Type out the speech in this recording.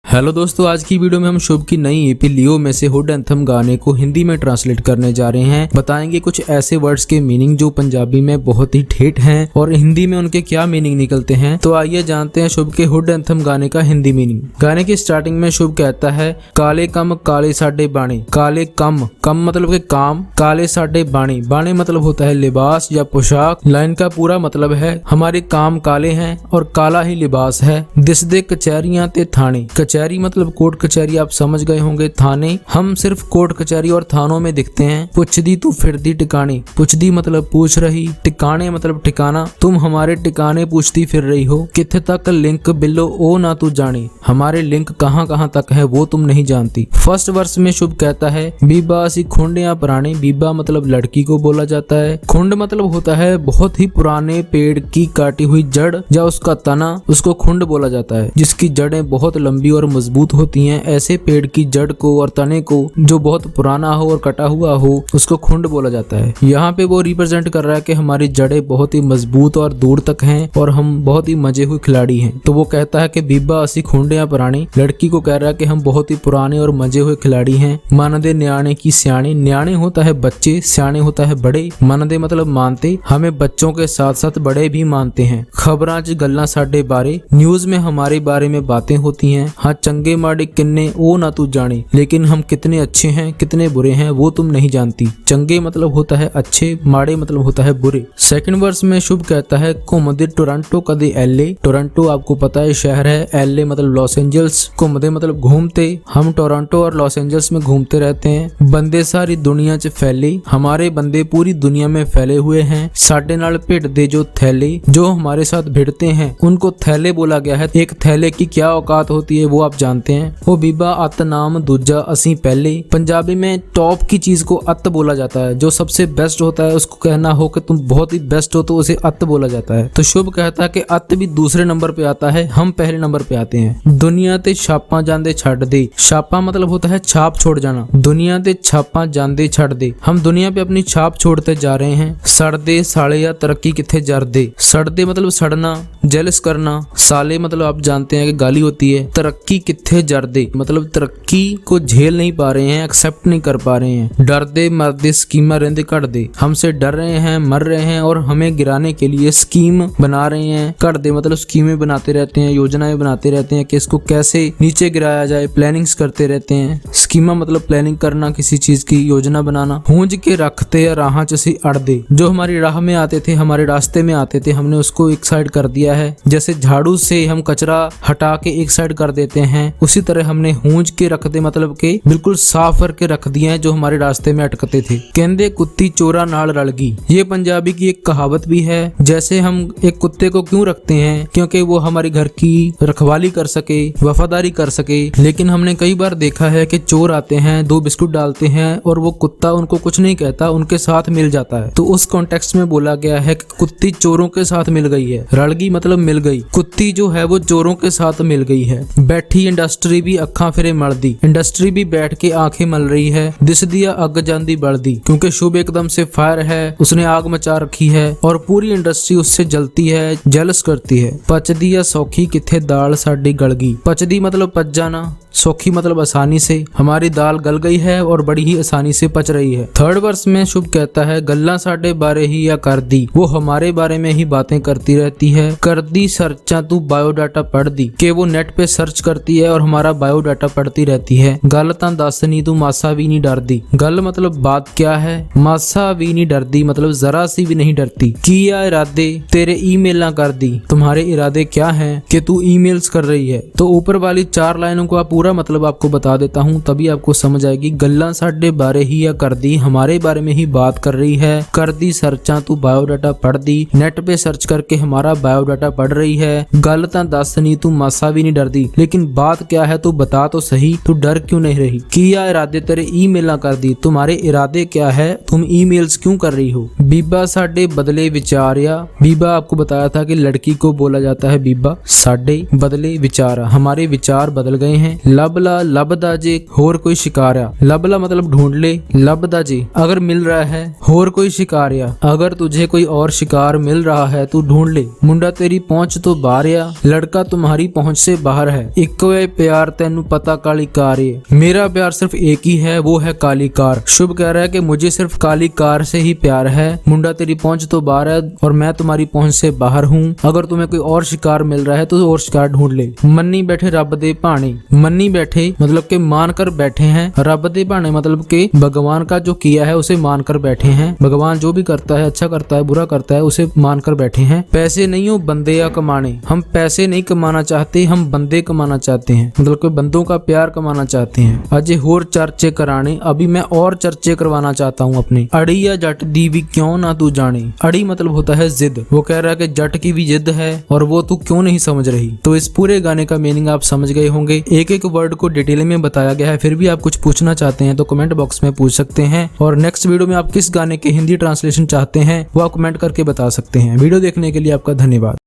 Hello दोस्तों, आज की वीडियो में हम शुभ की नई ईपी लियो में से हुड एंथम गाने को हिंदी में ट्रांसलेट करने जा रहे हैं। बताएंगे कुछ ऐसे वर्ड्स के मीनिंग जो पंजाबी में बहुत ही ठेठ हैं और हिंदी में उनके क्या मीनिंग निकलते हैं। तो आइए जानते हैं शुभ के हुड एंथम गाने का हिंदी मीनिंग। गाने की स्टार्टिंग में शुभ कहता है, काले कम काले साडे बाणे। काले कम, कम मतलब के काम, काले साडे बाणे। बाणे मतलब होता है लिबास या पोशाक। लाइन का पूरा मतलब है, हमारे काम काले हैं और काला ही लिबास है। दिसदे कचहरियां ते थाने। कचहरी मतलब कोर्ट कचहरी, आप समझ गए होंगे। थाने, हम सिर्फ कोर्ट कचहरी और थानों में दिखते हैं। पुछदी तू फिरदी टिकाने। पुछदी मतलब पूछ रही, टिकाने मतलब ठिकाना। तुम हमारे टिकाने पूछती फिर रही हो। किथे तक लिंक बिलो ओ ना तू जाने। हमारे लिंक कहां कहां तक है वो तुम नहीं जानती। फर्स्ट वर्स में शुभ कहता है, बीबा असी खुंडिया पुराने। बीबा मतलब लड़की को बोला जाता है। खुंड मतलब होता है बहुत ही पुराने पेड़ की काटी हुई जड़ या उसका तना, उसको खुंड बोला जाता है। जिसकी जड़ें बहुत लंबी और मजबूत होती हैं। ऐसे पेड़ की जड़ को और तने को जो बहुत पुराना हो और कटा हुआ हो उसको खुंड बोला जाता है। यहाँ पे वो रिप्रेजेंट कर रहा है कि हमारी जड़ें बहुत ही मजबूत और दूर तक हैं और हम बहुत ही मजे हुए खिलाड़ी हैं। तो वो कहता है कि बीबा असी खुंडिया पुराने। लड़की को कह रहा है कि हम बहुत ही पुराने और मजे हुए खिलाड़ी हैं। मानदे न्याणे की स्याणे। न्याणे होता है बच्चे, स्याणे होता है बड़े। मानदे मतलब मानते, हमें बच्चों के साथ साथ बड़े भी मानते हैं। खबरां च गल्लां साडे बारे। न्यूज में हमारे बारे में बातें होती हैं। हाँ, चंगे माड़े किन्ने ओ ना तू जाने। लेकिन हम कितने अच्छे हैं कितने बुरे हैं वो तुम नहीं जानती। चंगे मतलब होता है अच्छे, माड़े मतलब होता है बुरे। सेकंड वर्स में शुभ कहता है, घूमदे टोरंटो कदे एलए। टोरंटो आपको पता है शहर है, एलए मतलब लॉस एंजल्स। घूमदे मतलब घूमते, हम टोरंटो और लॉस एंजल्स में घूमते रहते हैं। बंदे सारी दुनिया च फैले। हमारे बंदे पूरी दुनिया में फैले हुए हैं। साडे नाल भिड़दे जो थैले। जो हमारे साथ भिड़ते हैं उनको थैले बोला गया है। एक थैले की क्या औकात होती है वो आप जानते हैं। वो बीबा अत नाम दूजा असी पहले। पंजाबी में टॉप की चीज को अत बोला जाता है। जो सबसे बेस्ट होता है उसको कहना हो कि तुम बहुत ही बेस्ट हो तो उसे अत बोला जाता है। तो शुभ कहता है कि अत भी दूसरे नंबर पे आता है, हम पहले नंबर पे आते हैं। दुनिया ते छापा जांदे छड़ दे। छापा मतलब होता है छाप छोड़ जाना। दुनिया ते छापा जांदे छड़ दे, हम दुनिया पे अपनी छाप छोड़ते जा रहे हैं। सड़दे साले या तरक्की किथे जरदे। सड़दे मतलब सड़ना, जेलस करना। साले मतलब आप जानते हैं कि गाली होती है। तरक्की किथे जरदे मतलब तरक्की को झेल नहीं पा रहे हैं, एक्सेप्ट नहीं कर पा रहे हैं। डरदे मरदे स्कीमा रहंदे कट दे। हमसे डर रहे हैं, मर रहे हैं और हमें गिराने के लिए स्कीम बना रहे हैं। कट दे मतलब स्कीमें बनाते रहते हैं, योजनाएं बनाते रहते हैं कि इसको कैसे नीचे गिराया जाए। प्लानिंग्स करते रहते हैं। स्कीमा मतलब प्लानिंग करना, किसी चीज की योजना बनाना। हूंज के रखते या राह च सी अड़ दे। जो हमारी राह में आते थे, हमारे रास्ते में आते थे, हमने उसको एक साइड कर दिया है। जैसे झाड़ू से हम कचरा हटा के एक साइड कर देते हैं, उसी तरह हमने हूंज के रख दे मतलब के बिल्कुल साफ करके रख दिए हैं जो हमारे रास्ते में अटकते थे। कहंदे कुत्ती चोरा नाल रलगी। ये पंजाबी की एक कहावत भी है। जैसे हम एक कुत्ते को क्यों रखते हैं, क्योंकि वो हमारे घर की रखवाली कर सके, वफादारी कर सके। लेकिन हमने कई बार देखा है कि चोर आते हैं, 2 बिस्कुट डालते हैं और वो कुत्ता उनको कुछ नहीं कहता, उनके साथ मिल जाता है। तो उस कॉन्टेक्स्ट में बोला गया है कि कुत्ती चोरों के साथ मिल गई है। रलगी मतलब मिल गई। कुत्ती जो है वो चोरों के साथ मिल गई है। बैठी इंडस्ट्री भी अखा फिरे मलदी। इंडस्ट्री भी बैठ के आंखें मल रही है। दिसदी अग जांदी बलदी। क्योंकि शुभ एकदम से फायर है, उसने आग मचा रखी है और पूरी इंडस्ट्री उससे जलती है, जेलस करती है। पचदी या सौखी किथे दाल साडी गलगी। पचदी मतलब पच जाना, सौखी मतलब आसानी से। हमारी दाल गल गई है और बड़ी ही आसानी से पच रही है। थर्ड वर्स में शुभ कहता है, गल्ला साडे बारे ही या कर दी। वो हमारे बारे में ही बातें करती रहती है। कर दी सर्चा तू बायोडाटा पढ़ दी। कि वो नेट पे सर्च करती है और हमारा बायोडाटा पढ़ती रहती है। गल तां दस नी तू मासा भी नहीं डरदी। गल मतलब बात क्या है, मासा भी नहीं डरदी मतलब जरा सी भी नहीं डरती। किया इरादे तेरे ईमेलां कर दी। तुम्हारे इरादे क्या हैं कि तू ईमेल्स कर रही है। तो ऊपर वाली 4 लाइनों को आप पूरा मतलब आपको बता देता हूँ, तभी आपको समझ आएगी। गल्ला साडे बारे ही या कर दी, हमारे बारे में ही बात कर रही है। कर दी सर्चा तू बायोडाटा पढ़ दी। नेट पे सर्च करके हमारा बायोडाटा पढ़ रही है। गल तां दस नी तू मासा भी नहीं डरदी। लेकिन बात क्या है तू बता तो सही, तू डर क्यों नहीं रही। किया इरादे तेरे ईमेलां कर दी। तुम्हारे इरादे क्या है, तुम ईमेल्स क्यों कर रही हो। बीबा साडे बदले विचारिया। बीबा आपको बताया था कि लड़की को बोला जाता है बीबा। साडे बदले विचार, हमारे विचार बदल गए हैं। लबला लबदा जे होर कोई शिकारिया। लबला मतलब ढूंढ ले, लबदा जे अगर मिल रहा है, होर कोई शिकारिया अगर तुझे कोई और शिकार मिल रहा है तू ढूंढ ले। मुंडा तेरी पहुंच तो बाहरिया, लड़का तुम्हारी पहुंच से बाहर है। इक्को है प्यार तेनू पता काली कार ये, मेरा प्यार सिर्फ एक ही है वो है काली कार। शुभ कह रहा है कि मुझे सिर्फ काली कार से ही प्यार है। मुंडा तेरी पहुंच तो बाहर है और मैं तुम्हारी पहुंच से बाहर हूँ। अगर तुम्हें कोई और शिकार मिल रहा है तो और शिकार ढूंढ ले। मन्नी बैठे रब दे भाने, मन्नी बैठे मतलब के मान कर बैठे हैं, रब दे भाने मतलब के भगवान का जो किया है उसे मान कर बैठे हैं। भगवान जो भी करता है, अच्छा करता है बुरा करता है, उसे मान कर बैठे हैं। पैसे नहीं हो बंदे या कमाने, हम पैसे नहीं कमाना चाहते, हम बंदे कमाना चाहते हैं, मतलब के बंदों का प्यार कमाना चाहते हैं। अजय होर चर्चे कराने, अभी मैं और चर्चे करवाना चाहता हूँ अपने। अड़ी या जट दी भी क्यों ना तू जाने, अड़ी मतलब होता है जिद। वो कह रहा है कि जट की भी जिद है और वो तू क्यों नहीं समझ रही। तो इस पूरे गाने का मीनिंग आप समझ गए होंगे। एक एक वर्ड को डिटेल में बताया गया है। फिर भी आप कुछ पूछना चाहते हैं तो कमेंट बॉक्स में पूछ सकते हैं, और नेक्स्ट वीडियो में आप किस गाने के हिंदी ट्रांसलेशन चाहते हैं वो आप कमेंट करके बता सकते हैं। वीडियो देखने के लिए आपका धन्यवाद।